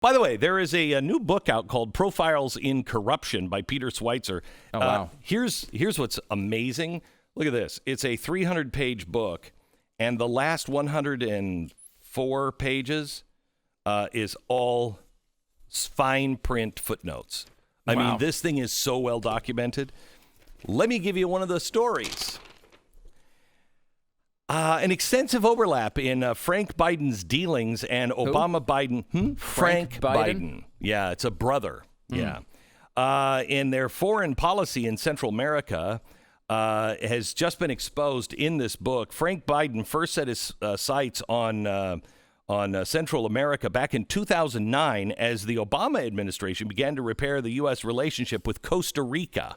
By the way, there is a new book out called Profiles in Corruption by Peter Schweitzer. Oh, wow. Here's what's amazing. Look at this. It's a 300-page book, and the last 104 pages is all fine print footnotes. I mean, this thing is so well documented. Let me give you one of the stories. An extensive overlap in Frank Biden's dealings and Obama Biden. Frank Biden. Yeah, it's a brother. Yeah. In their foreign policy in Central America has just been exposed in this book. Frank Biden first set his sights on Central America back in 2009 as the Obama administration began to repair the U.S. relationship with Costa Rica.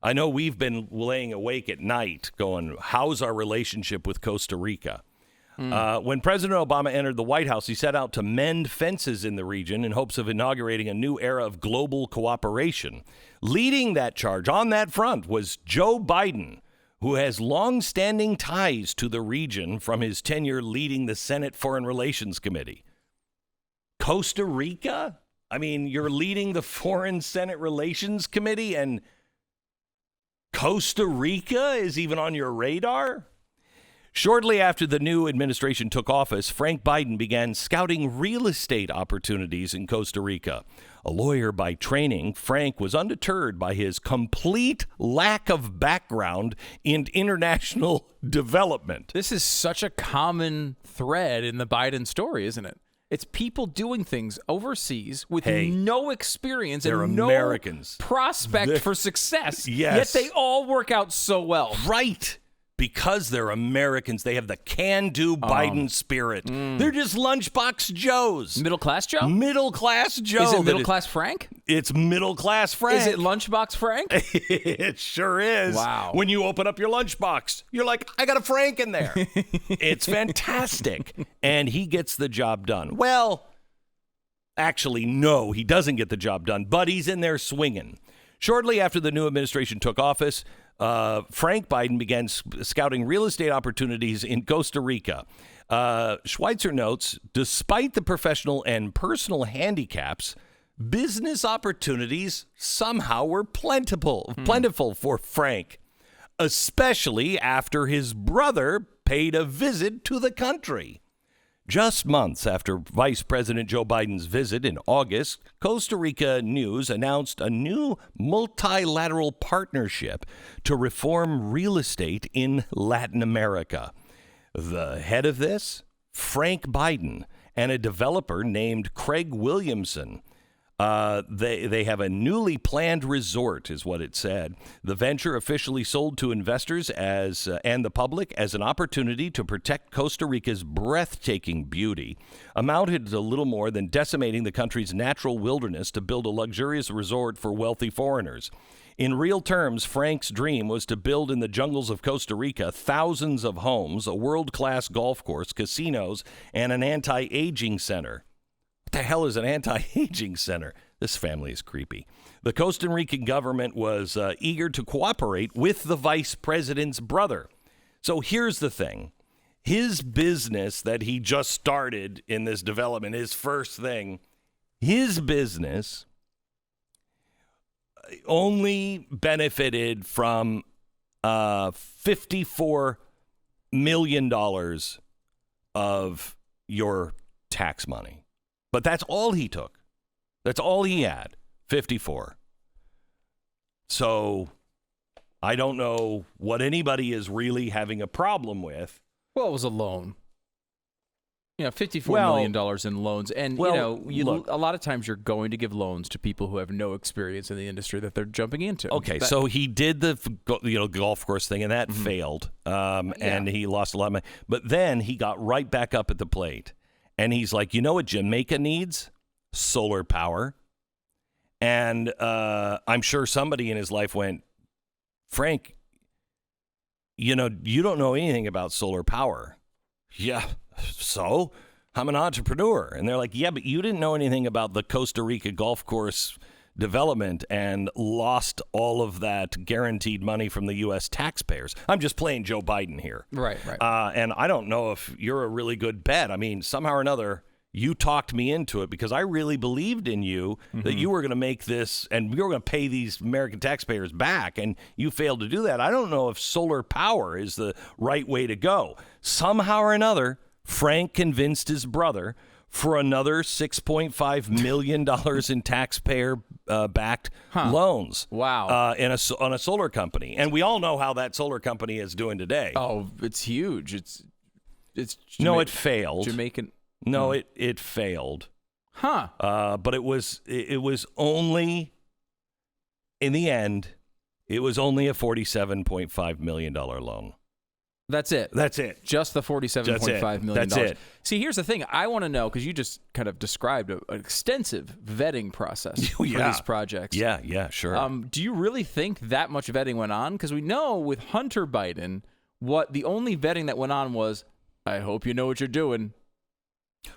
I know we've been laying awake at night going, how's our relationship with Costa Rica? When President Obama entered the White House, he set out to mend fences in the region in hopes of inaugurating a new era of global cooperation. Leading that charge on that front was Joe Biden, who has long-standing ties to the region from his tenure leading the Senate Foreign Relations Committee. Costa Rica? I mean, you're leading the Foreign Senate Relations Committee and Costa Rica is even on your radar? Shortly after the new administration took office, Frank Biden began scouting real estate opportunities in Costa Rica. A lawyer by training, Frank was undeterred by his complete lack of background in international development. This is such a common thread in the Biden story, isn't it? It's people doing things overseas with no experience and no Americans. Prospect for success. Yes. Yet they all work out so well. Right. Because they're Americans. They have the can-do Biden spirit. They're just lunchbox Joes. Middle-class Joe? Middle-class Joe. Is it middle-class Frank? It's middle-class Frank. Is it lunchbox Frank? It sure is. Wow. When you open up your lunchbox, you're like, I got a Frank in there. It's fantastic. And he gets the job done. Well, actually, no, he doesn't get the job done, but he's in there swinging. Shortly after the new administration took office, Frank Biden began scouting real estate opportunities in Costa Rica. Schweitzer notes, despite the professional and personal handicaps, business opportunities somehow were plentiful for Frank, especially after his brother paid a visit to the country. Just months after Vice President Joe Biden's visit in August, Costa Rica News announced a new multilateral partnership to reform real estate in Latin America. The head of this, Frank Biden, and a developer named Craig Williamson. They have a newly planned resort, is what it said. The venture officially sold to investors and the public as an opportunity to protect Costa Rica's breathtaking beauty, amounted to little more than decimating the country's natural wilderness to build a luxurious resort for wealthy foreigners. In real terms, Frank's dream was to build in the jungles of Costa Rica thousands of homes, a world-class golf course, casinos, and an anti-aging center. What the hell is an anti-aging center? This family is creepy. The Costa Rican government was eager to cooperate with the vice president's brother. So here's the thing. His business that he just started in this development, his first thing, his business only benefited from $54 million of your tax money. But that's all he took. That's all he had, 54. So I don't know what anybody is really having a problem with. Well, it was a loan. $54 million in loans. And, look, a lot of times you're going to give loans to people who have no experience in the industry that they're jumping into. Okay, so he did the golf course thing, and that failed, and he lost a lot of money. But then he got right back up at the plate, and he's like, you know what Jamaica needs? Solar power. And I'm sure somebody in his life went, Frank, you don't know anything about solar power. Yeah, so I'm an entrepreneur. And they're like, yeah, but you didn't know anything about the Costa Rica golf course development and lost all of that guaranteed money from the U.S. taxpayers. I'm just playing Joe Biden here. Right. And I don't know if you're a really good bet. I mean, somehow or another, You talked me into it because I really believed in you that you were going to make this and we were going to pay these American taxpayers back, and you failed to do that. I don't know if solar power is the right way to go. Somehow or another, Frank convinced his brother for another $6.5 million in taxpayer-backed loans. Wow. On a solar company. And we all know how that solar company is doing today. Oh, it's huge. It's No, it failed. Jamaican. No, it failed. Huh. But it was only, in the end, it was only a $47.5 million loan. That's it. That's it. Just the $47.5 million. That's it. See, here's the thing. I want to know, because you just kind of described an extensive vetting process for these projects. Yeah, sure. Do you really think that much vetting went on? Because we know with Hunter Biden, the only vetting that went on was, I hope you know what you're doing.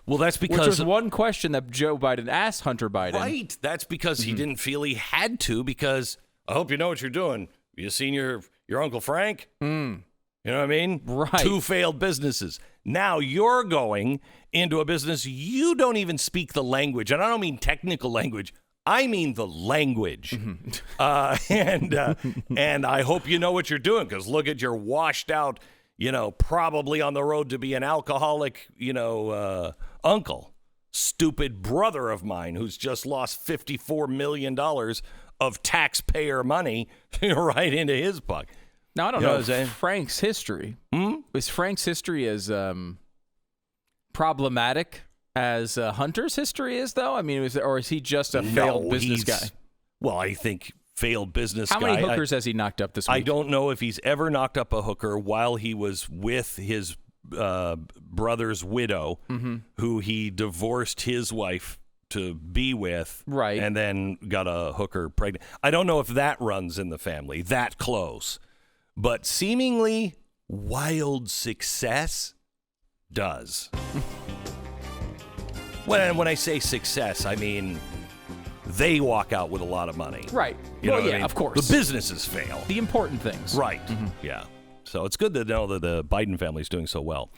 Well, that's because... Which was one question that Joe Biden asked Hunter Biden. Right. That's because he didn't feel he had to, because I hope you know what you're doing. You seen your Uncle Frank? You know what I mean? Right. 2 failed businesses. Now you're going into a business you don't even speak the language. And I don't mean technical language. I mean the language. And I hope you know what you're doing, because look at your washed out, probably on the road to be an alcoholic, uncle, stupid brother of mine who's just lost $54 million of taxpayer money right into his pocket. Now, I don't know Frank's history. Is Frank's history as problematic as Hunter's history is, though? I mean, or is he just a failed business guy? Well, I think failed business guy. How many hookers has he knocked up this week? I don't know if he's ever knocked up a hooker while he was with his brother's widow, who he divorced his wife to be with, right, and then got a hooker pregnant. I don't know if that runs in the family that close, but seemingly wild success does. When I say success, I mean they walk out with a lot of money. Right. You know what I mean? Of course. The businesses fail. The important things. Right. Yeah. So it's good to know that the Biden family is doing so well.